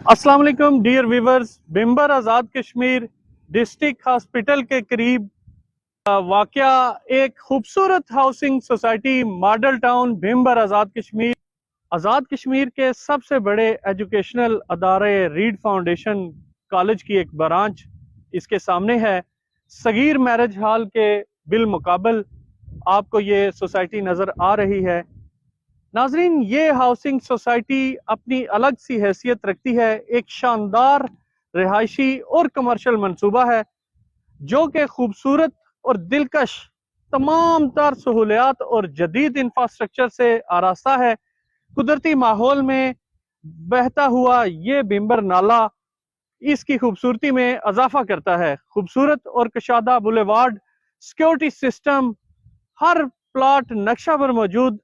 अस्सलाम वालेकुम dear viewers. बिम्बर Azad Kashmir district hospital के करीब वाक़या एक खूबसूरत housing society model town बिम्बर Azad Kashmir. Azad Kashmir के सबसे बड़े एजुकेशनल अदारे रीड फाउंडेशन कॉलेज की एक ब्रांच इसके सामने है। सगीर मैरिज हॉल के बिल मुकाबल आपको ये सोसाइटी नज़र आ रही है। नाजरीन, ये हाउसिंग सोसाइटी अपनी अलग सी हैसियत रखती है। एक शानदार रिहायशी और कमर्शियल मंसूबा है जो कि खूबसूरत और दिलकश तमाम तर सहूलियात और जदीद इंफ्रास्ट्रक्चर से आरास्ता है। कुदरती माहौल में बहता हुआ ये बिम्बर नाला इसकी खूबसूरती में इजाफा करता है। खूबसूरत और कशादा बुलेवार्ड, सिक्योरिटी सिस्टम हर प्लाट नक्शा पर मौजूद,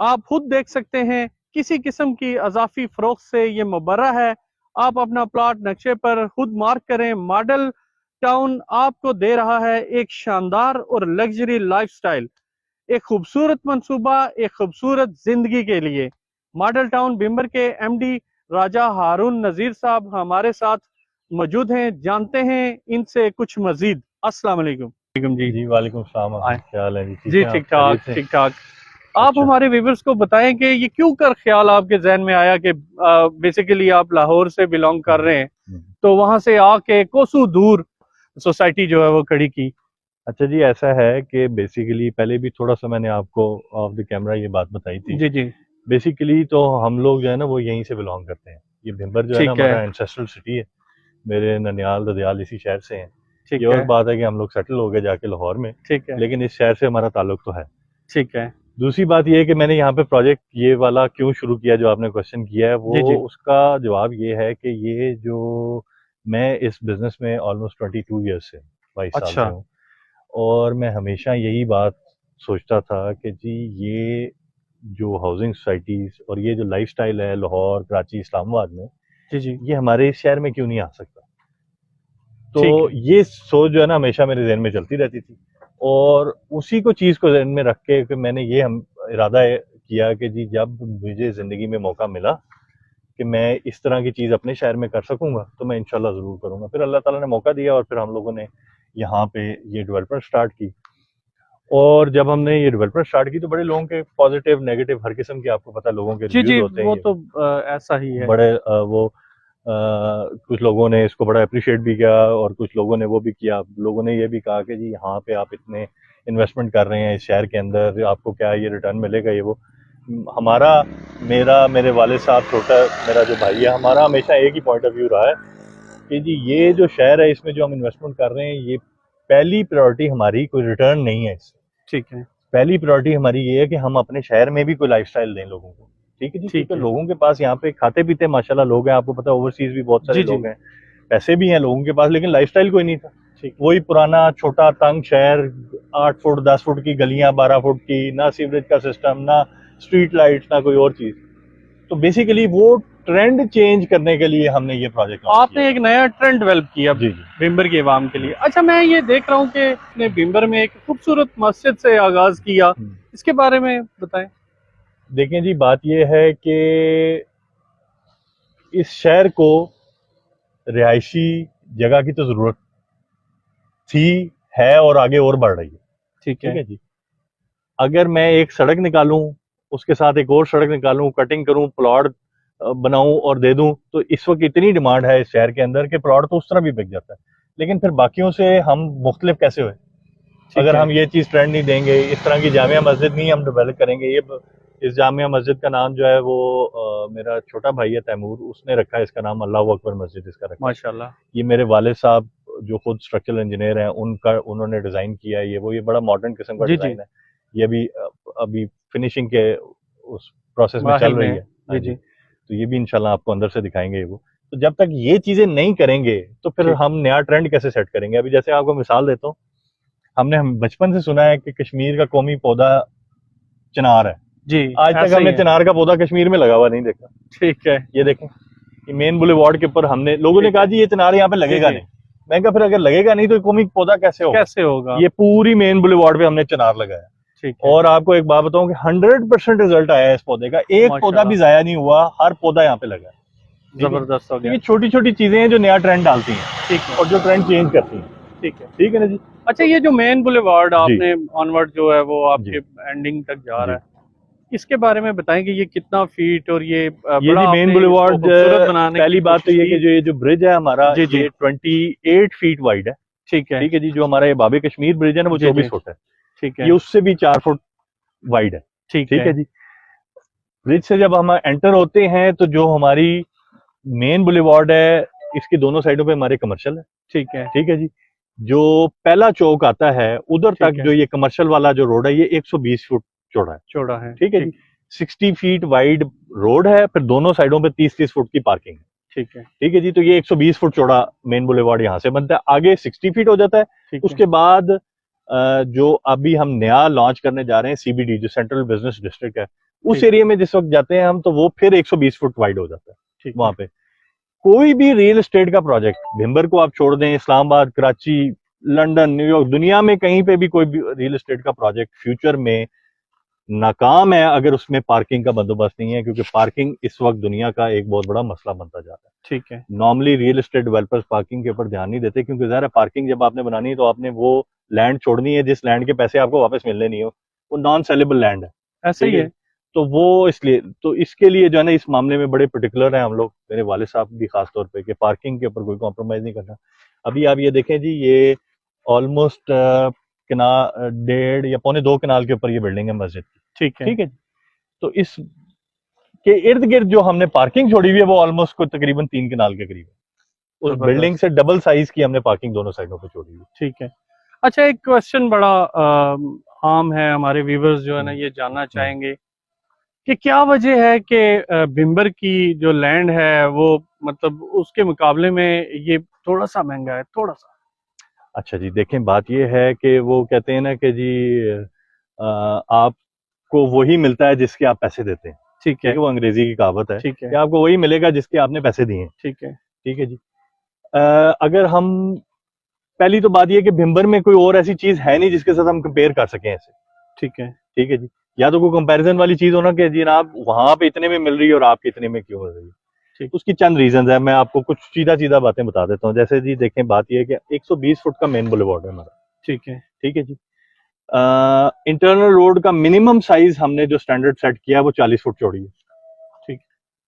आप खुद देख सकते हैं। किसी किस्म की अजाफी फरोख्त से ये मुबर्रा है। आप अपना प्लाट नक्शे पर खुद मार्क करें। मॉडल टाउन आपको दे रहा है एक शानदार और लग्जरी लाइफस्टाइल, एक खूबसूरत मंसूबा, एक खूबसूरत जिंदगी के लिए। मॉडल टाउन बिम्बर के एमडी राजा हारून नजीर साहब हमारे साथ मौजूद हैं। जानते हैं इनसे कुछ मजीद। अस्सलाम वालेकुम जी। जी वालेकुम सलाम। क्या हाल है जी? जी ठीक ठाक ठीक ठाक। आप हमारे व्यूवर्स को बताएं कि ये क्यों कर ख्याल आपके जहन में आया कि बेसिकली आप लाहौर से बिलोंग कर रहे हैं, तो वहां से आके कोसों दूर सोसाइटी जो है वो खड़ी की। अच्छा जी, ऐसा है कि बेसिकली पहले भी थोड़ा सा मैंने आपको ऑफ द कैमरा ये बात बताई थी। जी जी। बेसिकली तो हम लोग जो है ना वो यहीं से बिलोंग करते हैं। ये भिम्बर जो है ना हमारा एंसेस्ट्रल सिटी है। मेरे ननियाल ददियाल इसी शहर से हैं। ये और बात है कि हम लोग सेटल हो गए जाके लाहौर में, ठीक है, लेकिन इस शहर से हमारा ताल्लुक तो है। ठीक है। दूसरी बात ये है कि मैंने यहाँ पे प्रोजेक्ट ये वाला क्यों शुरू किया जो आपने क्वेश्चन किया है, वो जी। उसका जवाब ये है कि ये जो मैं इस बिजनेस में ऑलमोस्ट 22 ईयर्स से 22 साल से हूँ, और मैं हमेशा यही बात सोचता था कि जी ये जो हाउसिंग सोसाइटीज और ये जो लाइफस्टाइल है लाहौर, कराची, इस्लामाबाद में, जी ये हमारे इस शहर में क्यों नहीं आ सकता। तो ये सोच जो है ना हमेशा मेरे जहन में चलती रहती थी, और उसी को चीज़ को जहन में रख के फिर मैंने ये इरादा किया कि जी जब मुझे ज़िंदगी में मौका मिला कि मैं इस तरह की चीज़ अपने शहर में कर सकूंगा तो मैं इंशाल्लाह ज़रूर करूंगा। फिर अल्लाह ताला ने मौका दिया और फिर हम लोगों ने यहाँ पे ये डेवलपमेंट स्टार्ट की। और जब हमने ये डेवलपमेंट स्टार्ट की तो बड़े लोगों के पॉजिटिव नेगेटिव हर किस्म के, आपको पता, लोगों के रिव्यूज होते हैं। वो तो ऐसा ही है। बड़े कुछ लोगों ने इसको बड़ा अप्रिशिएट भी किया और कुछ लोगों ने वो भी किया। लोगों ने ये भी कहा कि जी यहाँ पे आप इतने इन्वेस्टमेंट कर रहे हैं इस शहर के अंदर, आपको क्या ये रिटर्न मिलेगा। ये वो हमारा मेरे वाले साहब, छोटा मेरा जो भाई है, हमारा हमेशा एक ही पॉइंट ऑफ व्यू रहा है कि जी ये जो शहर है इसमें जो हम इन्वेस्टमेंट कर रहे हैं, ये पहली प्रायोरिटी हमारी कोई रिटर्न नहीं है इससे। ठीक है। पहली प्रायोरिटी हमारी ये है कि हम अपने शहर में भी कोई लाइफस्टाइल दें लोगों को। ठीक है जी, क्योंकि लोगों के पास यहाँ पे खाते पीते माशाल्लाह लोग हैं, आपको पता है, ओवरसीज भी बहुत सारे लोग हैं, पैसे भी हैं लोगों के पास, लेकिन लाइफस्टाइल कोई नहीं था। वही पुराना छोटा तंग शहर, 8 फुट 10 फुट की गलियां, 12 फुट की, ना सीवरेज का सिस्टम, ना स्ट्रीट लाइट्स, ना कोई और चीज। तो बेसिकली वो ट्रेंड चेंज करने के लिए हमने ये प्रोजेक्ट, आपने एक नया ट्रेंड डेवलप किया बिम्बर के अवाम के लिए। अच्छा, मैं ये देख रहा हूँ कि आपने बिम्बर में एक खूबसूरत मस्जिद से आगाज किया, इसके बारे में बताएं। देखें जी, बात यह है कि इस शहर को रिहायशी जगह की तो जरूरत थी, है और आगे और बढ़ रही है। ठीक है जी। अगर मैं एक सड़क निकालूं, उसके साथ एक और सड़क निकालूं, कटिंग करूं, प्लॉट बनाऊं और दे दूं, तो इस वक्त इतनी डिमांड है इस शहर के अंदर कि प्लॉट तो उस तरह भी बिक जाता है। लेकिन फिर बाकियों से हम मुख्तलिफ कैसे हुए अगर हम ये चीज़ ट्रेंड नहीं देंगे, इस तरह की जामिया मस्जिद नहीं हम डेवलप करेंगे। ये इस जामिया मस्जिद का नाम जो है वो मेरा छोटा भाई है तैमूर, उसने रखा है इसका नाम, अल्लाह अकबर मस्जिद इसका रखा। माशाल्लाह। ये मेरे वालिद साहब जो खुद स्ट्रक्चरल इंजीनियर हैं, उन्होंने डिज़ाइन किया है। ये बड़ा मॉडर्न किस्म का डिज़ाइन है। ये अभी फिनिशिंग के उस प्रोसेस में चल रही है जी। तो ये भी इंशाल्लाह आपको अंदर से दिखाएंगे वो। तो जब तक ये चीज़ें नहीं करेंगे तो फिर हम नया ट्रेंड कैसे सेट करेंगे। अभी जैसे आपको मिसाल देता हूँ, हमने बचपन से सुना है कि कश्मीर का कौमी पौधा चिनार है जी। आज तक हमने चिनार का पौधा कश्मीर में लगा हुआ नहीं देखा। ठीक है, ये देखें, ये मेन बुलेवार्ड के ऊपर हमने, लोगों ने कहा जी ये चिनार यहाँ पे लगेगा नहीं। मैं कहा फिर अगर लगेगा नहीं तो कौमी पौधा कैसे होगा? ये पूरी मेन बुलेवार्ड पे हमने चिनार लगाया। ठीक है। और आपको एक बात बताऊं कि 100% रिजल्ट आया है इस पौधे का, एक पौधा भी जाया नहीं हुआ, हर पौधा यहाँ पे लगा है। जबरदस्त हो तो गया। ये छोटी छोटी चीजें हैं जो नया ट्रेंड डालती हैं ठीक है, और जो ट्रेंड चेंज करती हैं। ठीक है ना जी। अच्छा ये जो मेन बुलेवार्ड जी आपने ऑनवर्ड जो है वो जी आपके एंडिंग तक जा जी। रहा है, इसके बारे में बताएं कि ये कितना फीट और ये ये बड़ा जी मेन आपने इसको बुलेवार्ड, खूबसूरत बनाने की पहली बात तो कोशिश ये की। कि जो ये जो ब्रिज है हमारा, जी जी, ये 28 फीट वाइड है। ठीक है, ठीक है जी। जो हमारा ये बाबे कश्मीर ब्रिज है ना, वो जी जी, 24 फुट है। ठीक ये है, उससे भी 4 फुट वाइड है। ठीक ठीक है, है जी। ब्रिज से जब हम एंटर होते हैं तो जो हमारी मेन बुलेवार्ड है, इसकी दोनों साइडों पे हमारे कमर्शियल है। ठीक है, ठीक है जी। जो पहला चौक आता है उधर तक ठीक है, जो ये कमर्शियल वाला जो रोड है, ये 120 फुट चौड़ा है। चौड़ा है, ठीक है जी। 60 फीट वाइड रोड है, फिर दोनों साइडों पे 30-30 फुट की पार्किंग है। ठीक है, ठीक है जी। तो ये 120 फुट चौड़ा मेन बुलेवार्ड यहाँ से बनता है, आगे 60 फीट हो जाता है। ठीक उसके बाद जो अभी हम नया लॉन्च करने जा रहे हैं, सीबीडी जो सेंट्रल बिजनेस डिस्ट्रिक्ट है, उस ठीक। एरिया में जिस वक्त जाते हैं हम, तो वो फिर 120 फुट वाइड हो जाता है। ठीक वहां है, पे कोई भी रियल एस्टेट का प्रोजेक्ट, भिम्बर को आप छोड़ दें, इस्लामाबाद, कराची, लंदन, न्यूयॉर्क, दुनिया में कहीं पे भी कोई भी रियल एस्टेट का प्रोजेक्ट फ्यूचर में नाकाम है अगर उसमें पार्किंग का बंदोबस्त नहीं है, क्योंकि पार्किंग इस वक्त दुनिया का एक बहुत बड़ा मसला बनता जा रहा है। ठीक है, normally real estate developers parking के ऊपर ध्यान नहीं देते, क्योंकि ज़ाहिर है पार्किंग जब आपने बनानी है तो आपने वो लैंड छोड़नी है जिस लैंड के पैसे आपको वापस मिलने नहीं हो, वो नॉन सेलेबल लैंड है। ऐसा ही ठीक है। तो वो इसलिए, तो इसके लिए जो है ना, इस मामले में बड़े पर्टिकुलर हैं हम लोग, मेरे वाले साहब भी खास तौर पे, कि पार्किंग के ऊपर कोई कॉम्प्रोमाइज नहीं करना। अभी आप ये देखें जी, ये ऑलमोस्ट किना 1.5 या 2 कनाल के ऊपर ये बिल्डिंग है मस्जिद की। ठीक है, ठीक है। तो इस के इर्द गिर्द जो हमने पार्किंग छोड़ी हुई है वो ऑलमोस्ट को तकरीबन 3 कनाल के करीब है। उस बिल्डिंग जबरदस्त, से डबल साइज की हमने पार्किंग दोनों साइडों पे छोड़ी हुई ठीक है। अच्छा एक क्वेश्चन बड़ा आम है, हमारे व्यूवर्स जो है ना है। ये जानना चाहेंगे कि क्या वजह है कि भिम्बर की जो लैंड है वो मतलब उसके मुकाबले में ये थोड़ा सा महंगा है, थोड़ा सा। अच्छा जी, देखें बात ये है कि वो कहते हैं ना कि जी आपको वही मिलता है जिसके आप पैसे देते हैं। ठीक ठीक है, है, वो अंग्रेजी की कहावत है ठीक है, कि आपको वही मिलेगा जिसके आपने पैसे दिए हैं। ठीक है, ठीक है जी। अगर हम, पहली तो बात ये है कि भिम्बर में कोई और ऐसी चीज है नहीं जिसके साथ हम कंपेयर कर सकें ऐसे। ठीक है, ठीक है जी। या तो कोई कंपैरिजन वाली चीज हो ना कि जी आप वहां पे इतने में मिल रही है और आपके इतने में क्यों मिल रही है। ठीक, उसकी चंद रीजन है, मैं आपको कुछ सीधा सीधा बातें बता देता हूँ। जैसे जी देखें, बात यह है कि 120 फुट का मेन बुलेवार्ड है हमारा। ठीक है, ठीक है जी। इंटरनल रोड का मिनिमम साइज हमने जो स्टैंडर्ड सेट किया है वो 40 फुट चौड़ी है। ठीक,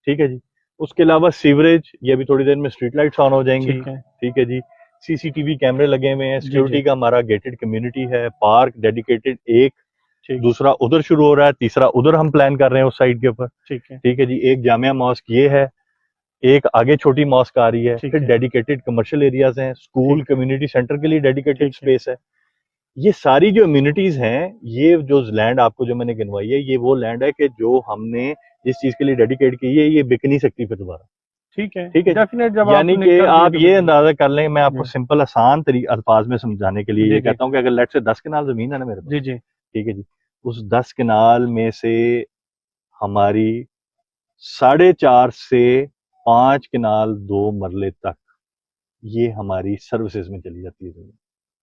ठीक है जी। उसके अलावा सीवरेज, ये अभी थोड़ी देर में स्ट्रीट लाइट्स ऑन हो जाएंगी। ठीक है, ठीक है जी। सीसीटीवी कैमरे लगे हुए हैं, जी सिक्योरिटी जी, का हमारा गेटेड कम्युनिटी है, पार्क डेडिकेटेड एक, ठीक, दूसरा उधर शुरू हो रहा है, तीसरा उधर हम प्लान कर रहे हैं उस साइड के ऊपर। ठीक है, ठीक है जी। एक जामिया मॉस्क ये है, एक आगे छोटी मॉस्क आ रही है, ठीक फिर है, डेडिकेटेड कमर्शियल एरियाज हैं, स्कूल ठीक, कम्युनिटी सेंटर के लिए डेडिकेटेड ठीक है, स्पेस है। ये सारी जो इम्यूनिटीज हैं, ये जो लैंड आपको जो मैंने गिनवाई है, ये वो लैंड है कि जो हमने जिस चीज के लिए डेडिकेट की है, ये बिक नहीं सकती फिर दोबारा। ठीक है, ठीक है। डेफिनेट जब यानी आपने कि कर दिया आप तो ये बिल्कुल। अंदाजा कर लें, मैं आपको जी सिंपल आसान तरीके अल्फाज में समझाने के लिए जी, ये जी कहता हूँ कि अगर लेट से 10 कनाल जमीन है ना मेरे पास। जी, जी, ठीक है जी। उस 10 कनाल में से हमारी 4.5 से 5 कनाल 2 मरले तक ये हमारी सर्विसेज में चली जाती है जमीन।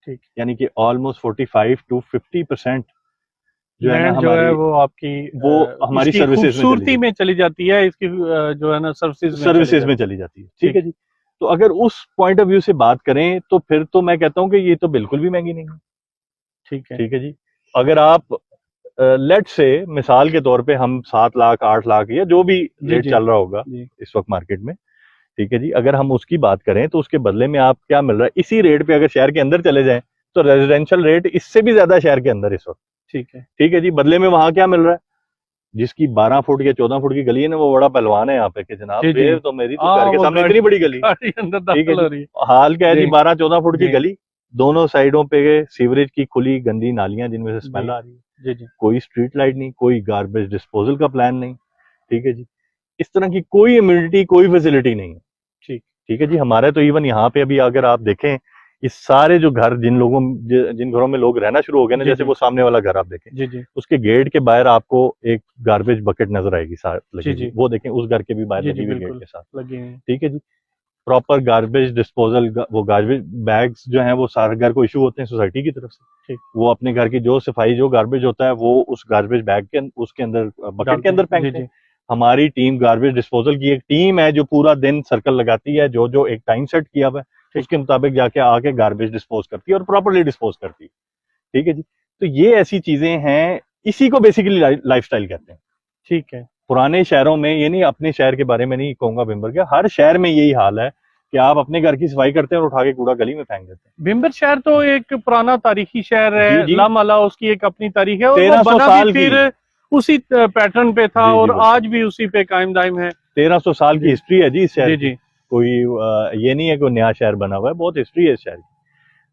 ठीक। यानी कि ऑलमोस्ट 45 to 50% जो है ना लैंड जो है हमारी, वो आपकी वो हमारी इसकी सर्विसेज में खूबसूरती चली में चली जाती है, इसकी जो है ना सर्विसेज में चली सर्विसेज में जाती चली जाती है। है। ठीक है जी। तो अगर उस पॉइंट ऑफ व्यू से बात करें तो फिर तो मैं कहता हूं कि ये तो बिल्कुल भी महंगी नहीं है। ठीक है, ठीक है जी। अगर आप लेट से मिसाल के तौर पे हम 7 लाख 8 लाख या जो भी जी रेट जी, चल रहा होगा जी इस वक्त मार्केट में, ठीक है जी, अगर हम उसकी बात करें तो उसके बदले में आप क्या मिल रहा है इसी रेट पे, अगर शहर के अंदर चले जाएं तो रेजिडेंशियल रेट इससे भी ज्यादा शहर के अंदर इस वक्त। ठीक है, ठीक है जी। बदले में वहां क्या मिल रहा है, जिसकी 12 फुट या 14 फुट की गली है ना, वो बड़ा पहलवान है यहाँ पे कि जनाब जी जी, ये तो मेरी तो घर के वो सामने इतनी बड़ी गली। गाड़ी अंदर ठीक है दाखिल हो जी। रही है। हाल क्या है जी, जी 12-14 फुट की जी, गली, दोनों साइडों पे सीवरेज की खुली गंदी नालियां जिनमें से स्मेल जी आ रही है, जी, जी कोई स्ट्रीट लाइट नहीं, कोई गार्बेज डिस्पोजल का प्लान नहीं। ठीक है जी। इस तरह की कोई इम्यूनिटी, कोई फैसिलिटी नहीं है। ठीक, ठीक है जी। हमारे तो इवन यहाँ पे अभी अगर आप देखें, इस सारे जो घर जिन घरों में लोग रहना शुरू हो गए ना, जी जैसे जी, वो सामने वाला घर आप देखें, जी जी, उसके गेट के बाहर आपको एक गार्बेज बकेट नजर आएगी लगी जी हुई, जी, वो देखें उस घर के भी बाहर जी लगी जी, हुई गेट बिल्कुल के साथ। लगी हुई है। ठीक है जी। प्रॉपर गार्बेज डिस्पोजल, वो गार्बेज बैग्स जो हैं वो सारे घर को इशू होते हैं सोसाइटी की तरफ से। ठीक, वो अपने घर की जो सफाई, जो गार्बेज होता है वो उस गार्बेज बैग के उसके अंदर बकेट के डालते अंदर हैं, जी फेंकते हैं। जी, हमारी टीम गार्बेज डिस्पोजल की एक टीम है जो पूरा दिन सर्कल लगाती है, जो जो एक टाइम सेट किया हुआ है उसके मुताबिक जाके आके गार्बेज डिस्पोज करती है और प्रॉपरली डिस्पोज करती है। ठीक है जी। तो ये ऐसी चीजें हैं, इसी को बेसिकली लाइफस्टाइल कहते हैं। ठीक है। पुराने शहरों में, ये नहीं अपने शहर के बारे में नहीं कहूंगा भिम्बर के, हर शहर में यही हाल है कि आप अपने घर की सफाई करते हैं और उठा के कूड़ा गली में फेंक देते हैं। भिम्बर शहर तो एक पुराना तारीखी शहर जी, है, जी। लामाला उसकी एक अपनी तारीख है और वो 1300 बना साल भी की। फिर उसी पैटर्न पे था जी, जी, और बिल्कुल। आज भी उसी पे कायम दायम है। 1300 साल की हिस्ट्री है जी इस शहर जी की। जी। कोई ये नहीं है कोई नया शहर बना हुआ है, बहुत हिस्ट्री है इस शहर की।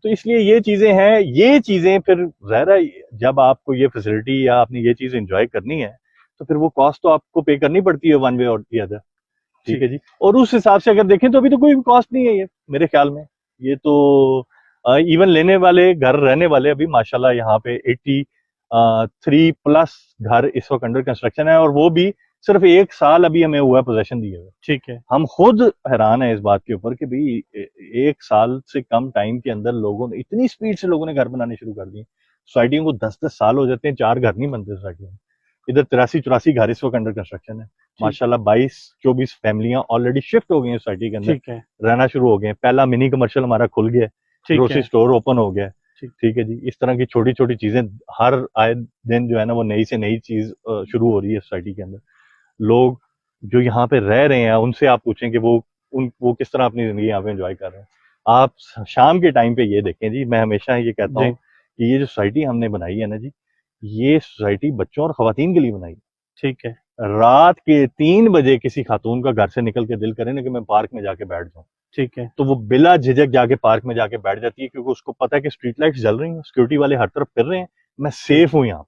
तो इसलिए ये चीजें हैं, ये चीजें फिर ज़ाहिर है जब आपको ये फैसिलिटी या आपने ये चीज एंजॉय करनी है तो फिर वो कॉस्ट तो आपको पे करनी पड़ती है वन वे और दी अदर। ठीक है जी। और उस हिसाब से अगर देखें तो अभी तो कोई कॉस्ट नहीं है ये मेरे ख्याल में। ये तो इवन लेने वाले घर रहने वाले अभी माशाल्लाह यहाँ पे 83+ घर इस वक्त अंडर कंस्ट्रक्शन है और वो भी सिर्फ 1 साल अभी हमें हुआ पोजीशन दिए हुए। ठीक है। हम खुद हैरान है इस बात के ऊपर कि भाई 1 साल से कम टाइम के अंदर लोगों ने इतनी स्पीड से लोगों ने घर बनाने शुरू कर दिए। सोसाइटियों को 10-10 साल हो जाते हैं, 4 घर नहीं बनते सोसाइटी में। इधर 83-84 घर इस वक्त अंडर कंस्ट्रक्शन है माशाल्लाह। 22-24 फैमिलियां ऑलरेडी शिफ्ट हो गई हैं सोसाइटी के अंदर, ठीक है। रहना शुरू हो गए हैं। पहला मिनी कमर्शियल हमारा खुल गया, ग्रोसरी स्टोर ओपन हो गया। ठीक है जी। इस तरह की छोटी छोटी चीजें हर आए दिन जो है ना वो नई से नई चीज शुरू हो रही है सोसाइटी के अंदर। लोग जो यहाँ पे रह रहे हैं उनसे आप पूछें कि वो किस तरह अपनी जिंदगी यहाँ पे एंजॉय कर रहे हैं। आप शाम के टाइम पे ये देखें जी, मैं हमेशा ये कहता हूँ कि ये जो सोसाइटी हमने बनाई है ना जी, ये सोसाइटी बच्चों और खवातीन के लिए बनाई है। ठीक है। रात के 3 बजे किसी खातून का घर से निकल के दिल करे ना कि मैं पार्क में जाके बैठ जाऊं, ठीक है, तो वो बिला झिझक जाके पार्क में जाके बैठ जाती है, क्योंकि उसको पता है कि स्ट्रीट लाइट्स जल रही हैं, सिक्योरिटी वाले हर तरफ फिर रहे हैं, मैं सेफ हूं यहाँ।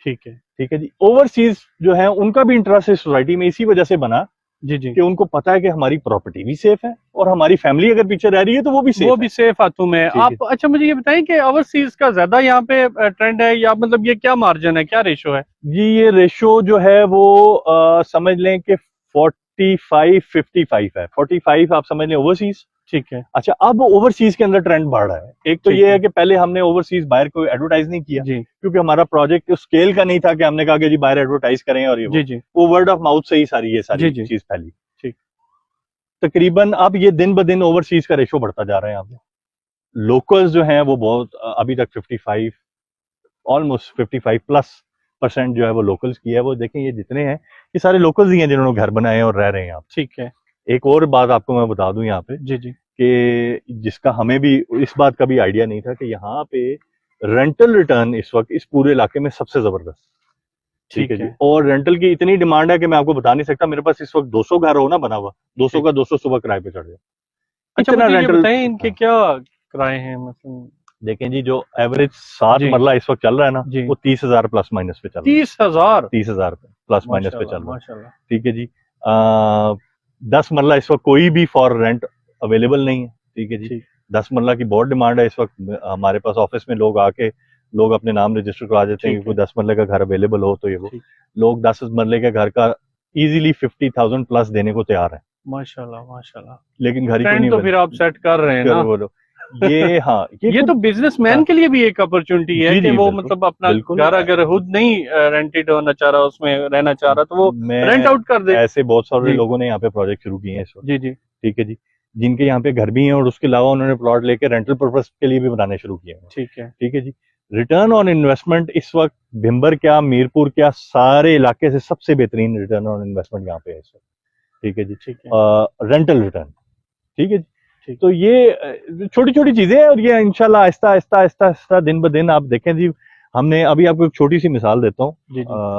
ठीक है। ठीक है जी। ओवरसीज जो है उनका भी इंटरेस्ट इस सोसाइटी में इसी वजह से बना जी जी कि उनको पता है कि हमारी प्रॉपर्टी भी सेफ है और हमारी फैमिली अगर पीछे रह रही है तो वो भी सेफ हाथों में। आप अच्छा मुझे ये बताएं कि ओवरसीज का ज्यादा यहाँ पे ट्रेंड है या मतलब ये क्या मार्जिन है, क्या रेशो है? जी ये रेशो जो है वो समझ लें कि 45-55 है। 45 आप समझ लें ओवरसीज। ठीक है। अच्छा, अब ओवरसीज के अंदर ट्रेंड बढ़ रहा है। एक तो ये है कि पहले हमने ओवरसीज बाहर कोई एडवर्टाइज नहीं किया जी, क्योंकि हमारा प्रोजेक्ट उस स्केल का नहीं था कि हमने कहा कि जी बाहर एडवर्टाइज करें और ये वो वर्ड ऑफ माउथ से ही सारी चीज फैली। ठीक। तकरीबन अब ये दिन ब दिन ओवरसीज का रेशो बढ़ता जा रहा है। यहाँ पे लोकल्स जो हैं वो बहुत अभी तक 55 ऑलमोस्ट 55+ % जो है वो लोकल्स की है। वो देखें ये जितने हैं ये सारे लोकल्स ही हैं जिन्होंने घर बनाए हैं और रह रहे हैं यहाँ। ठीक है। एक और बात आपको मैं बता दूं यहाँ पे जी जी कि जिसका हमें भी इस बात का भी आइडिया नहीं था कि यहाँ पे रेंटल रिटर्न इस वक्त इस पूरे इलाके में सबसे जबरदस्त। ठीक है जी। और रेंटल की इतनी डिमांड है कि मैं आपको बता नहीं सकता। मेरे पास इस वक्त 200 घर हो ना बना हुआ, 200 का 200 सुबह किराए पे चढ़ जाए। अच्छा मुझे ये बताएं इनके क्या किराए हैं? मतलब देखें जी जो एवरेज 7 मरला इस वक्त चल रहा है ना वो 30,000 प्लस माइनस पे चल रहा है। 30,000 प्लस माइनस पे चल रहा है। ठीक है जी। 10 मरला इस वक्त कोई भी फॉर रेंट अवेलेबल नहीं है। ठीक है जी। 10 मरला की बहुत डिमांड है इस वक्त। हमारे पास ऑफिस में लोग आके लोग अपने नाम रजिस्टर करा देते हैं कि कोई 10 मरले का घर अवेलेबल हो तो ये वो लोग 10 मरले के घर का इजीली 50,000 प्लस देने को तैयार है। माशाल्लाह माशाल्लाह। लेकिन घर ही को नहीं तो फिर आप सेट कर रहे हैं ना। बोलो ये हाँ ये तो बिजनेसमैन के लिए भी एक अपॉर्चुनिटी है कि वो मतलब अपना घर अगर खुद नहीं रेंटेड होना चाह रहा, उसमें रहना चाह रहा, तो वो रेंट आउट कर दे। ऐसे बहुत सारे लोगों ने यहाँ पे प्रोजेक्ट शुरू किए हैं इस वक्त। जी जी। ठीक है जी। जिनके यहाँ पे घर भी हैं और उसके अलावा उन्होंने प्लॉट लेके रेंटल पर्पस के लिए भी बनाने शुरू किए हैं। ठीक है। ठीक है जी। रिटर्न ऑन इन्वेस्टमेंट इस वक्त भिम्बर क्या मीरपुर क्या सारे इलाके से सबसे बेहतरीन रिटर्न ऑन इन्वेस्टमेंट यहाँ पे है इस वक्त। ठीक है जी। ठीक है। Rental return. ठीक है जी। तो ये छोटी छोटी चीजें हैं और ये इंशाल्लाह आहिस्ता आहिस्ता आहिस्ता आहिस्ता दिन ब दिन आप देखें जी। हमने अभी आपको एक छोटी सी मिसाल देता हूँ।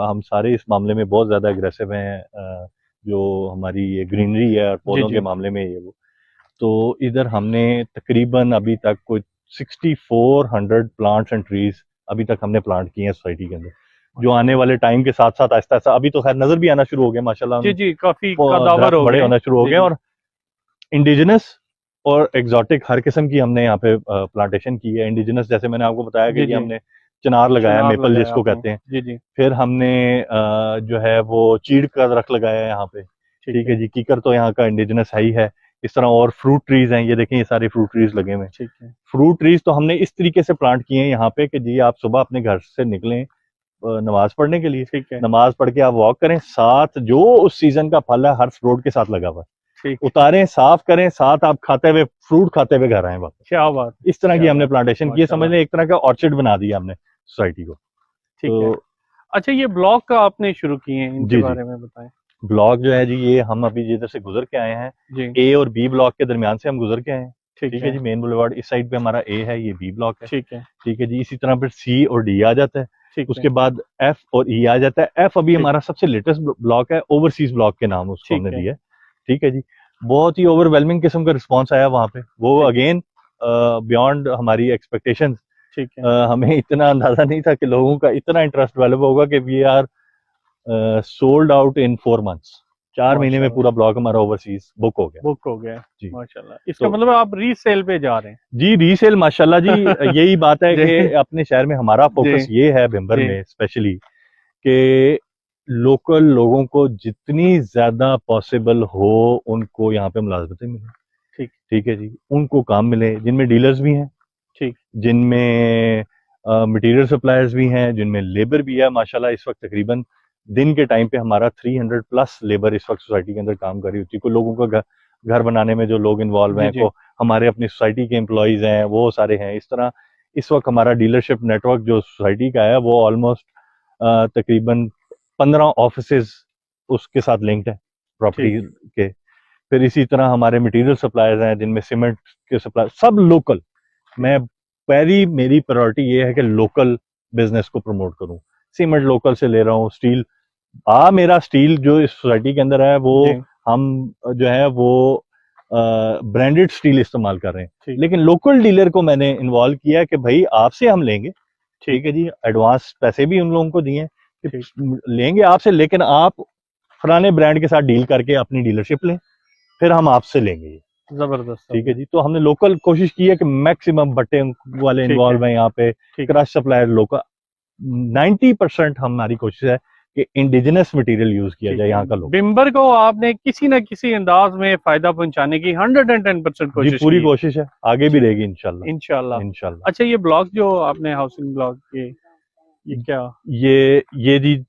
हम सारे इस मामले में बहुत ज्यादा अग्रेसिव हैं। जो हमारी ये ग्रीनरी है और पौधों के मामले में ये वो, तो इधर हमने तकरीबन अभी तक कोई 6400 प्लांट्स एंड ट्रीज अभी तक हमने प्लांट किए हैं सोसाइटी के अंदर, जो आने वाले टाइम के साथ साथ आहिस्ता आहिस्ता अभी तो खैर नजर भी आना शुरू हो गए माशाल्लाह। जी जी, काफी बड़े होना शुरू हो गए और इंडिजिनस और एग्जॉटिक हर किस्म की हमने यहाँ पे प्लांटेशन की है। इंडिजिनस जैसे मैंने आपको बताया कि ये हमने चिनार लगाया, मेपल जिसको कहते हैं। जी जी। फिर हमने जो है वो चीड़ का दरख्त लगाया है यहाँ पे। ठीक है जी। कीकर तो यहाँ का इंडिजिनस है ही है। इस तरह और फ्रूट ट्रीज हैं, ये देखें ये सारे फ्रूट ट्रीज लगे हुए हैं। ठीक है। फ्रूट ट्रीज तो हमने इस तरीके से प्लांट किए हैं यहाँ पे कि जी आप सुबह अपने घर से निकलें, नमाज पढ़ने के लिए। ठीक है, नमाज पढ़ के आप वॉक करें, साथ जो उस सीजन का फल है हर फ्रूट के साथ लगा हुआ है, ठीक, उतारें, साफ करें, साथ आप खाते हुए फ्रूट खाते हुए घर आए वापस। क्या बात, इस तरह की क्या हमने बात, प्लांटेशन की है, समझ लें एक तरह का ऑर्चिड बना दिया हमने सोसाइटी को। ठीक है। तो अच्छा, ये ब्लॉक का आपने शुरू किए हैं, इनके जी बारे में बताएं। ब्लॉक जो है जी, ये हम अभी जिधर से गुजर के आए हैं, जी, ए और बी ब्लॉक के दरमियान से हम गुजर के आए हैं। ठीक ठीक है है, जी, मेन बुलेवार्ड इस साइड पे हमारा ए है, ये बी ब्लॉक है। ठीक है, ठीक है जी, इसी तरह फिर सी और डी आ जाता है, ठीक उसके है, बाद एफ और ई आ जाता है। एफ अभी ठीक, हमारा सबसे लेटेस्ट ब्लॉक है, ओवरसीज ब्लॉक के नाम उसको ठीक हमने है, दिया है। ठीक है जी, बहुत ही ओवरवेलमिंग किस्म का रिस्पॉन्स आया वहाँ पे, वो ठीक, अगेन बियॉन्ड हमारी एक्सपेक्टेशन। ठीक है, हमें इतना अंदाजा नहीं था कि लोगों का इतना इंटरेस्ट डेवलप होगा कि we are sold out in 4 months. 4 महीने में माशाल्लाह, पूरा ब्लॉक हमारा ओवरसीज बुक हो गया बुक हो गया, जी। माशाल्लाह। इसका तो मतलब आप रीसेल पे जा रहे हैं। जी रीसेल माशाल्लाह जी, यही बात है जी, कि अपने शहर में हमारा जी, फोकस ये है भिंबर जी, में स्पेशली कि लोकल लोगों को जितनी ज्यादा पॉसिबल हो उनको यहाँ पे मुलाजमतें मिले। ठीक, ठीक है जी, उनको काम मिले, जिनमें डीलर्स भी हैं, ठीक, जिनमें मटेरियल सप्लायर्स भी हैं, जिनमें लेबर भी है। माशाल्लाह इस वक्त तकरीबन दिन के टाइम पे हमारा 300 प्लस लेबर इस वक्त सोसाइटी के अंदर काम कर रही होती है। कोई लोगों का घर बनाने में जो लोग इन्वॉल्व जी, हैं, जी, को हमारे अपनी सोसाइटी के एम्प्लॉयज हैं, वो सारे हैं। इस तरह इस वक्त हमारा डीलरशिप नेटवर्क जो सोसाइटी का है वो ऑलमोस्ट तकरीबन 15 ऑफिसेज उसके साथ लिंक्ड है प्रॉपर्टी ठीक, के। फिर इसी तरह हमारे मटेरियल सप्लायर्स हैं, जिनमें सीमेंट के सप्लाई सब लोकल। मैं पहली मेरी प्रायोरिटी ये है कि लोकल बिजनेस को प्रमोट करूं, सीमेंट लोकल से ले रहा हूँ, स्टील मेरा स्टील जो इस सोसाइटी के अंदर है वो जी, हम जो है वो ब्रांडेड स्टील इस्तेमाल कर रहे हैं, ठीक, लेकिन लोकल डीलर को मैंने इन्वॉल्व किया कि भाई आपसे हम लेंगे। ठीक, ठीक है जी, एडवांस पैसे भी उन लोगों को दिए कि ठीक, लेंगे आपसे, लेकिन आप फलाने ब्रांड के साथ डील करके अपनी डीलरशिप लें, फिर हम आपसे लेंगे ये। जबरदस्त, ठीक है जी, तो हमने लोकल कोशिश की है कि मैक्सिमम भट्टे वाले ठीक है, इन्वॉल्व हैं यहाँ पे, ठीक, क्रश सप्लायर लोकल। 90% हमारी कोशिश है कि इंडिजिनस मटेरियल यूज किया ठीक जाए है। यहाँ का लोग। बिम्बर को आपने किसी न किसी अंदाज में फायदा पहुंचाने की 110% जी कोशिश पूरी की है। कोशिश है, आगे भी रहेगी इंशाल्लाह। इंशाल्लाह। इंशाल्लाह। अच्छा, ये ब्लॉक जो आपने हाउसिंग ब्लॉक ये क्या? ये जी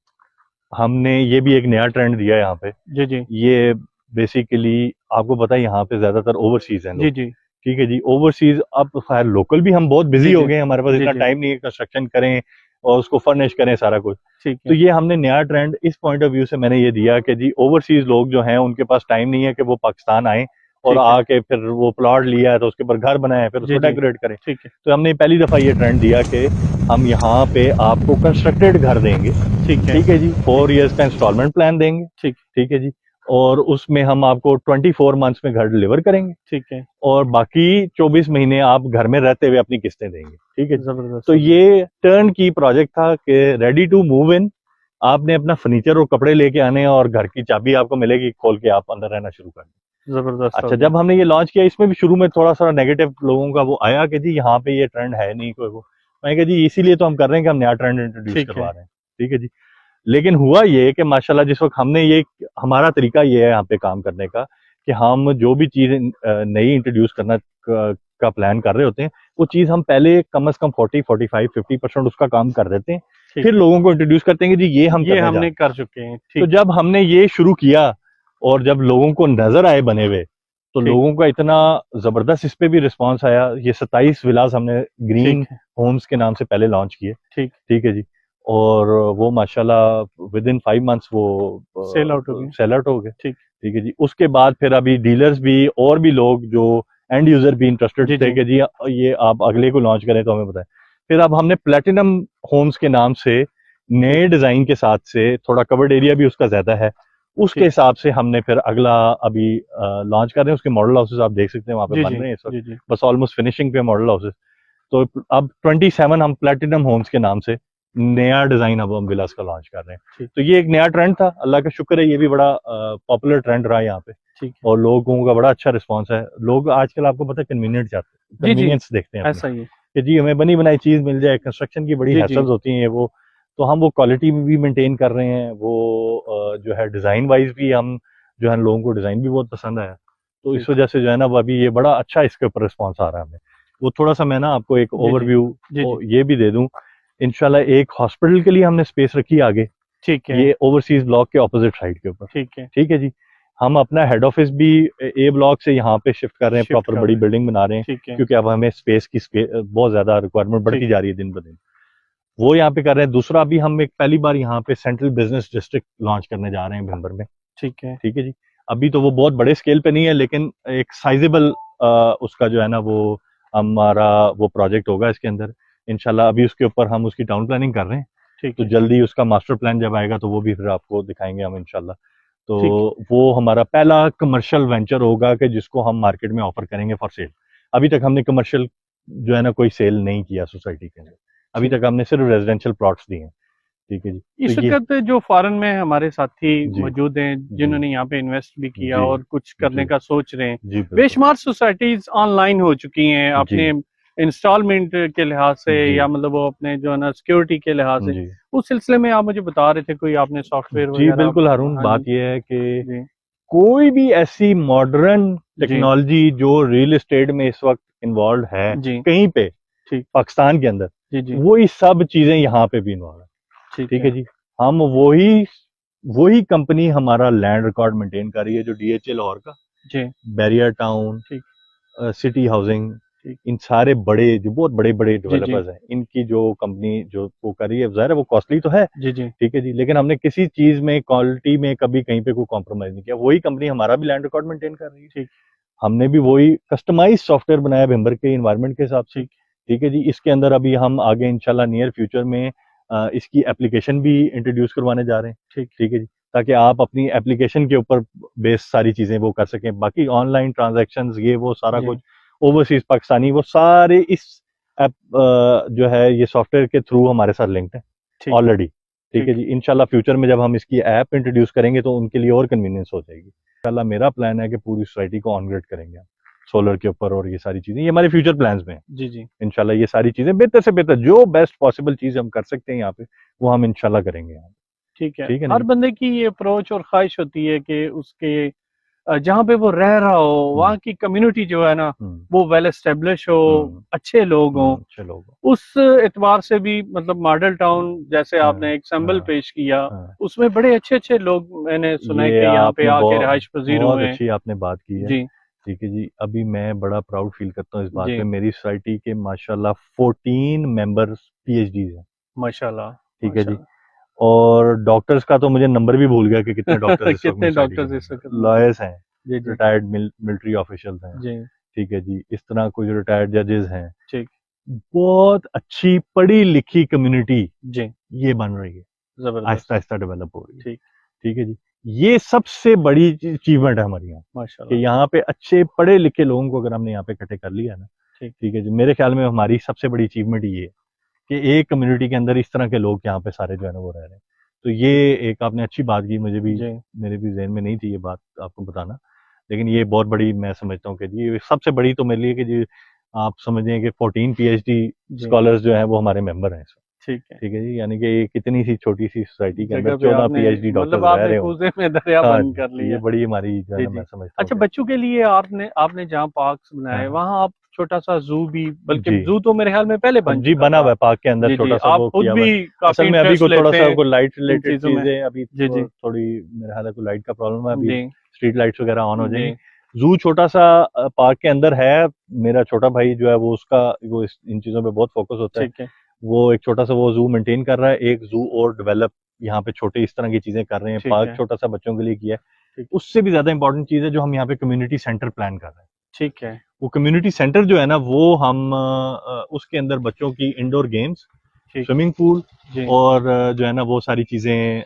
हमने ये भी एक नया ट्रेंड दिया है यहाँ पे। जी, जी, ये बेसिकली आपको पता है यहाँ पे ज्यादातर ओवरसीज हैं जी, लोग। जी, ठीक है जी, ओवरसीज अब खैर लोकल भी हम बहुत बिजी जी, हो जी, गए हैं, हमारे पास जी, इतना जी, टाइम नहीं है कंस्ट्रक्शन करें और उसको फर्निश करें सारा कुछ। ठीक तो है, ये हमने नया ट्रेंड इस पॉइंट ऑफ व्यू से मैंने ये दिया कि जी ओवरसीज लोग जो हैं उनके पास टाइम नहीं है कि वो पाकिस्तान आए और ठीक है, आके फिर वो प्लॉट लिया है तो उसके ऊपर घर बनाए फिर जी, उसको जी, डेकोरेट करें। ठीक है, तो हमने पहली दफा ये ट्रेंड दिया कि हम यहाँ पे आपको कंस्ट्रक्टेड घर देंगे। ठीक है, ठीक है जी, 4 इयर्स का इंस्टॉलमेंट प्लान देंगे। ठीक, ठीक है जी, और उसमें हम आपको 24 मंथ्स में घर डिलीवर करेंगे ठीक है, और बाकी 24 महीने आप घर में रहते हुए अपनी किस्तें देंगे। ठीक है जी, जबरदस्त, तो ये टर्न की प्रोजेक्ट था कि रेडी टू मूव इन, आपने अपना फर्नीचर और कपड़े लेके आने हैं और घर की चाबी आपको मिलेगी, खोल के आप अंदर रहना शुरू कर दें। जबरदस्त हो अच्छा, गया। जब हमने ये लॉन्च किया इसमें भी शुरू में थोड़ा सा नेगेटिव लोगों का वो आया कि जी यहाँ पे ये ट्रेंड है नहीं कोई वो, मैं कहा जी इसीलिए तो हम कर रहे हैं कि हम नया ट्रेंड इंट्रोड्यूस ठीक करवा है, रहे हैं। ठीक है जी, लेकिन हुआ ये कि माशाल्लाह जिस वक्त हमने ये, हमारा तरीका ये है यहाँ पे काम करने का कि हम जो भी चीज नई इंट्रोड्यूस करना का प्लान कर रहे होते हैं, वो चीज हम पहले कम से कम 40, 45, 50% उसका काम कर देते हैं, ठीक, फिर लोगों को इंट्रोड्यूस करते हैं कि जी ये हम ये करने जा हमने रहे हैं। कर चुके हैं। तो ठीक, जब हमने ये शुरू किया और जब लोगों को नजर आए बने हुए, तो ठीक, लोगों का इतना जबरदस्त इस पे भी रिस्पांस आया। ये 27 विलास हमने ठीक ग्रीन है, होम्स के नाम से पहले लॉन्च किए। ठीक, ठीक है जी, और वो माशाल्लाह विद इन 5 मंथ्स वो सेल आउट हो गया। सेल आउट हो गए। ठीक, ठीक है जी, उसके बाद फिर अभी डीलर्स भी और भी लोग जो एंड यूजर भी इंटरेस्टेड जी, थे जी, कि जी ये आप अगले को लॉन्च करें तो हमें बताएं। फिर अब हमने प्लेटिनम होम्स के नाम से नए ठीक, डिजाइन के साथ से, थोड़ा कवर्ड एरिया भी उसका ज्यादा है, उसके ठीक, हिसाब से हमने फिर अगला अभी लॉन्च कर रहे हैं। उसके मॉडल हाउसेस आप देख सकते हैं वहां पे जी, बन जी, रहे हैं इस वक्त, जी, जी, बस ऑलमोस्ट फिनिशिंग पे मॉडल हाउसेस। तो अब 27 हम प्लेटिनम होम्स के नाम से नया डिजाइन अब हम विलास का लॉन्च कर रहे हैं। ठीक, तो ये एक नया ट्रेंड था, अल्लाह का शुक्र है ये भी बड़ा पॉपुलर ट्रेंड रहा यहाँ पे ठीक है। और लोगों का बड़ा अच्छा रिस्पांस है। लोग आजकल आपको पता है कन्वीनियंट चाहते हैं, जी, जी, कन्वीनियंस देखते हैं अपनी, ऐसा ही है। कि जी हमें बनी बनाई चीज मिल जाए। कंस्ट्रक्शन की बड़ी जी, जी, हैसल्स होती हैं वो, तो हम वो क्वालिटी भी मेंटेन कर रहे हैं, वो जो है डिजाइन वाइज भी हम जो है लोगों को डिजाइन भी बहुत पसंद आया। तो इस ठीक, वजह से जो है ना वो अभी ये बड़ा अच्छा इसके ऊपर रिस्पॉन्स आ रहा है हमें। वो थोड़ा सा मैं ना आपको एक जी, जी, ओवरव्यू जी, जी, ये भी दे दूं इंशाल्लाह एक हॉस्पिटल के लिए हमने स्पेस रखी आगे, ठीक है, ये ओवरसीज ब्लॉक के ऑपोजिट साइड के ऊपर। ठीक है जी। हम अपना हेड ऑफिस भी ए ब्लॉक से यहाँ पे शिफ्ट कर रहे हैं, शिफ्ट प्रॉपर कर बड़ी रहे हैं। बिल्डिंग बना रहे हैं, ठीक है, क्योंकि अब हमें स्पेस की बहुत ज्यादा रिक्वायरमेंट बढ़ती ठीक। जा रही है दिन ब दिन। वो यहाँ पे कर रहे हैं। दूसरा, अभी हम एक पहली बार यहाँ पे सेंट्रल बिजनेस डिस्ट्रिक्ट लॉन्च करने जा रहे हैं भिंबर में। ठीक है, ठीक है जी। अभी तो वो बहुत बड़े स्केल पे नहीं है, लेकिन एक साइजेबल उसका जो है ना वो हमारा वो प्रोजेक्ट होगा इसके अंदर इंशाल्लाह। अभी उसके ऊपर हम उसकी टाउन प्लानिंग कर रहे हैं, ठीक तो है, जल्दी उसका मास्टर प्लान जब आएगा तो वो भी फिर आपको दिखाएंगे हम इंशाल्लाह। तो ठीक। वो हमारा पहला कमर्शियल वेंचर होगा कि जिसको हम मार्केट में ऑफर करेंगे फॉर सेल। अभी तक हमने कमर्शियल जो है ना कोई सेल नहीं किया सोसाइटी के अंदर, अभी ठीक। तक हमने सिर्फ रेजिडेंशियल प्लॉट्स दिए हैं। ठीक है जी। इस तो ये वक्त जो फॉरेन में हमारे साथी जी मौजूद हैं जिन्होंने यहाँ पे इन्वेस्ट भी किया जी और कुछ करने जी का सोच रहे हैं, जी बिल्कुल बेशुमार सोसाइटीज ऑनलाइन हो चुकी हैं अपने जी इंस्टॉलमेंट के लिहाज से, जी या मतलब वो अपने जो है ना सिक्योरिटी के लिहाज से। जी उस सिलसिले में आप मुझे बता रहे थे कोई आपने सॉफ्टवेयर जी वगैरह। बिल्कुल हारून, हाँ बात जी, यह है कि जी कोई भी ऐसी मॉडर्न जी टेक्नोलॉजी जो रियल एस्टेट में इस वक्त इन्वॉल्व है जी, कहीं पे ठीक, पाकिस्तान के अंदर, जी जी, वही सब चीजें यहाँ पे भी इन्वॉल्व है। ठीक ठीक है, है जी। हम वही कंपनी हमारा लैंड रिकॉर्ड मेंटेन कर रही है, जो डीएचए लाहौर का, जी, बैरियर टाउन, ठीक, सिटी हाउसिंग, ठीक, इन सारे बड़े जो बहुत बड़े बड़े जी जी, डेवलपर्स हैं, इनकी जो कंपनी जो वो कर रही है, ज़ाहिर है वो कॉस्टली तो है। जी जी, ठीक है जी, लेकिन हमने किसी चीज में क्वालिटी में कभी कहीं पे कोई कॉम्प्रोमाइज नहीं किया। वही कंपनी हमारा भी लैंड रिकॉर्ड मेंटेन कर रही है। ठीक, हमने भी वही कस्टमाइज सॉफ्टवेयर बनाया भिंबर के इन्वायरमेंट के हिसाब से। ठीक, ठीक है जी। इसके अंदर अभी हम आगे इंशाल्लाह नियर फ्यूचर में इसकी एप्लीकेशन भी इंट्रोड्यूस करवाने जा रहे हैं। ठीक, ठीक है जी, ताकि आप अपनी एप्लीकेशन के ऊपर बेस सारी चीजें वो कर सकें। बाकी ऑनलाइन ट्रांजैक्शंस ये वो सारा जी, कुछ ओवरसीज पाकिस्तानी वो सारे इस ऐप जो है ये सॉफ्टवेयर के थ्रू हमारे साथ लिंक्ड है ठीक, ऑलरेडी। ठीक है ठीक, जी। इंशाल्लाह फ्यूचर में जब हम इसकी ऐप इंट्रोड्यूस करेंगे तो उनके लिए और कन्वीनियंस हो जाएगी। इंशाल्लाह मेरा प्लान है कि पूरी सोसाइटी को ऑन ग्रिड करेंगे हम सोलर के ऊपर, और ये सारी चीजें ये हमारे फ्यूचर प्लान्स में है। जी जी, इंशाल्लाह ये सारी चीजें बेहतर से बेहतर जो बेस्ट पॉसिबल चीज हम कर सकते हैं यहाँ पे वो हम इंशाल्लाह करेंगे यहाँ पे। ठीक है। ठीक है ना हर जी? बंदे की ये अप्रोच और ख्वाहिश होती है कि उसके जहाँ पे वो रह रहा हो वहाँ की कम्युनिटी जो है ना हम्म, वो वेल एस्टेब्लिश हो, हम्म, अच्छे लोग हों। चलो। उस एतबार से भी मतलब मॉडल टाउन जैसे हाँ आपने एक सैंपल हाँ पेश किया, हाँ। उसमें बड़े अच्छे अच्छे लोग मैंने सुना है ये कि यहाँ पे आपने आके बहुत रिहाइश पजीर बहुत हुए हैं। अच्छी आपने बात की है। जी ठीक है जी। अभी मैं बड़ा प्राउड फील करता हूँ इस बात जी, पे, मेरी सोसाइटी के माशाल्लाह 14 मेंबर्स पीएचडी हैं। माशाल्लाह ठीक है जी। माशाल्लाह। और डॉक्टर्स का तो मुझे नंबर भी भूल गया कि कितने डॉक्टर्स इस वक्त कितने मेरी सोसाइटी के डॉक्टर्स इस अंदर वक्त मौजूद। लॉयर्स हैं, जी जी, रिटायर्ड मिलिट्री ऑफिशियल्स हैं। जी, ठीक है जी। इस तरह कुछ रिटायर्ड जजेस हैं। ठीक, बहुत अच्छी पढ़ी लिखी कम्युनिटी जी, ये बन रही है, जबरदस्त, आहिस्ता आहिस्ता डेवलप हो रही है। ठीक, ठीक है जी। ये सबसे बड़ी अचीवमेंट है हमारी यहाँ कि माशाल्लाह, यहाँ पे अच्छे पढ़े लिखे लोगों को अगर हमने यहाँ पे इकट्ठे कर लिया ना, ठीक, ठीक है जी, मेरे ख्याल में हमारी सबसे बड़ी अचीवमेंट ये है कि एक कम्युनिटी के अंदर इस तरह के लोग यहाँ पे सारे जो है ना वो रह रहे हैं। तो ये एक आपने अच्छी बात की, मुझे भी जी, मेरे भी जहन में नहीं थी ये बात आपको बताना, लेकिन ये बहुत बड़ी मैं समझता हूँ कि ये सबसे बड़ी तो मेरे लिए कि जी आप समझें कि 14 पीएचडी जी, स्कॉलर्स जो हैं वो हमारे मेंबर हैं इस वक्त। ठीक है। ठीक है जी। यानी कि ये कितनी सी छोटी सी सोसाइटी के अंदर जगह पे 14 आपने पीएचडी डॉक्टर्स मतलब रह आपने रहे हो। कूजे में दरिया हाँ बंद जी, कर तो ये लिया। बड़ी हमारी जो है जी ना जी। मैं समझता हूँ अच्छा, कि बच्चों के लिए आपने जहाँ पार्क्स बनाए हाँ वहाँ आप छोटा सा जू भी, बल्कि जी जू तो मेरे ख्याल में पहले बन जी चुका बना था। हुआ है पार्क के अंदर जी जी, छोटा सा आप वो खुद किया हुआ भी है। काफी असल में अभी इंटरेस्ट को थोड़ा लेते सा हैं को लाइट इन रिलेटेड चीजों में। चीजें अभी जी जी, थोड़ी मेरे ख्याल है कोई लाइट का प्रॉब्लम है, अभी जी स्ट्रीट लाइट्स वगैरह ऑन हो जी, जाएंगी। जू छोटा सा पार्क के अंदर है। मेरा छोटा भाई जो है वो उसका वो इन चीजों पे बहुत फोकस होता है। ठीक है, वो एक छोटा सा वो जू मेंटेन कर रहा है, एक जू और डेवलप यहाँ पे छोटे इस तरह की चीजें कर रहे हैं। ठीक पार्क है, छोटा सा बच्चों के लिए किया है। ठीक, उससे भी ज्यादा इंपॉर्टेंट चीज है जो हम यहाँ पे कम्युनिटी सेंटर प्लान कर रहे हैं। ठीक है, वो कम्युनिटी सेंटर जो है ना वो हम उसके अंदर बच्चों की इंडोर गेम्स, ठीक, स्विमिंग पूल जी, और जो है ना वो सारी चीज़ें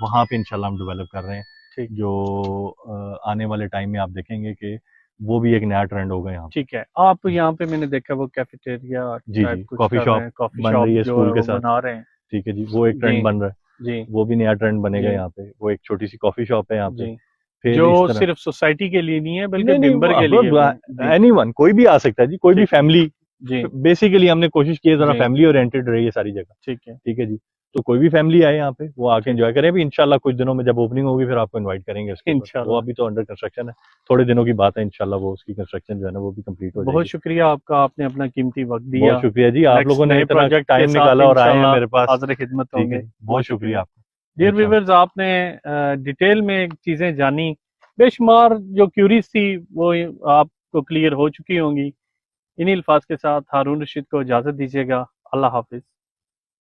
वहाँ पे इंशाल्लाह हम डेवलप कर रहे हैं। ठीक, जो आने वाले टाइम में आप देखेंगे कि वो भी एक नया ट्रेंड होगा यहाँ पे। ठीक है। आप यहाँ पे मैंने देखा वो कैफेटेरिया जी टाइप जी, कुछ कॉफ़ी कर रहे शॉप हैं, कॉफी बन शॉप रही है जो है स्कूल के वो साथ। बना रहे हैं। ठीक है जी, वो एक जी ट्रेंड बन रहा है। जी वो भी नया ट्रेंड बनेगा जी यहाँ पे। वो एक छोटी सी कॉफ़ी शॉप है यहाँ पे। जी, फिर जो इस तरह सिर्फ सोसाइटी के लिए नहीं है बल्कि नहीं नहीं मेंबर के लिए भी। जी एनीवन कोई भी आ सकता है जी, कोई भी ठीक है, फैमिली। जी बेसिकली हमने कोशिश की है जरा जी, फैमिली ओरिएंटेड रही है सारी जगह। ठीक है, ठीक है जी। तो कोई भी फैमिली आए यहाँ पे वो आके एंजॉय करें। अभी इंशाल्लाह कुछ दिनों में जब ओपनिंग होगी फिर आपको इनवाइट करेंगे उसके ऊपर। इंशाल्लाह। वो अभी तो अंडर कंस्ट्रक्शन है, थोड़े दिनों की बात है, इंशाल्लाह वो उसकी कंस्ट्रक्शन जो है ना वो भी कंप्लीट हो बहुत जाएगी। शुक्रिया आपका, आपने अपना कीमती वक्त दिया। बहुत शुक्रिया जी, आप नेक्स्ट लोगों ने नए इतना प्रोजेक्ट के टाइम साथ निकाला और आए हैं इंशाल्लाह मेरे पास। हाज़िर खिदमत ठीक होंगे। है, बहुत शुक्रिया आपका। डियर इंशाल्लाह। व्यूअर्स, आपने डिटेल में चीज़ें जानी, बेशुमार जो क्यूरीज थी वो आपको क्लियर हो चुकी होंगी। इन्हीं अल्फाज के साथ हारून रशीद को इजाज़त दीजिएगा। अल्लाह हाफिज़।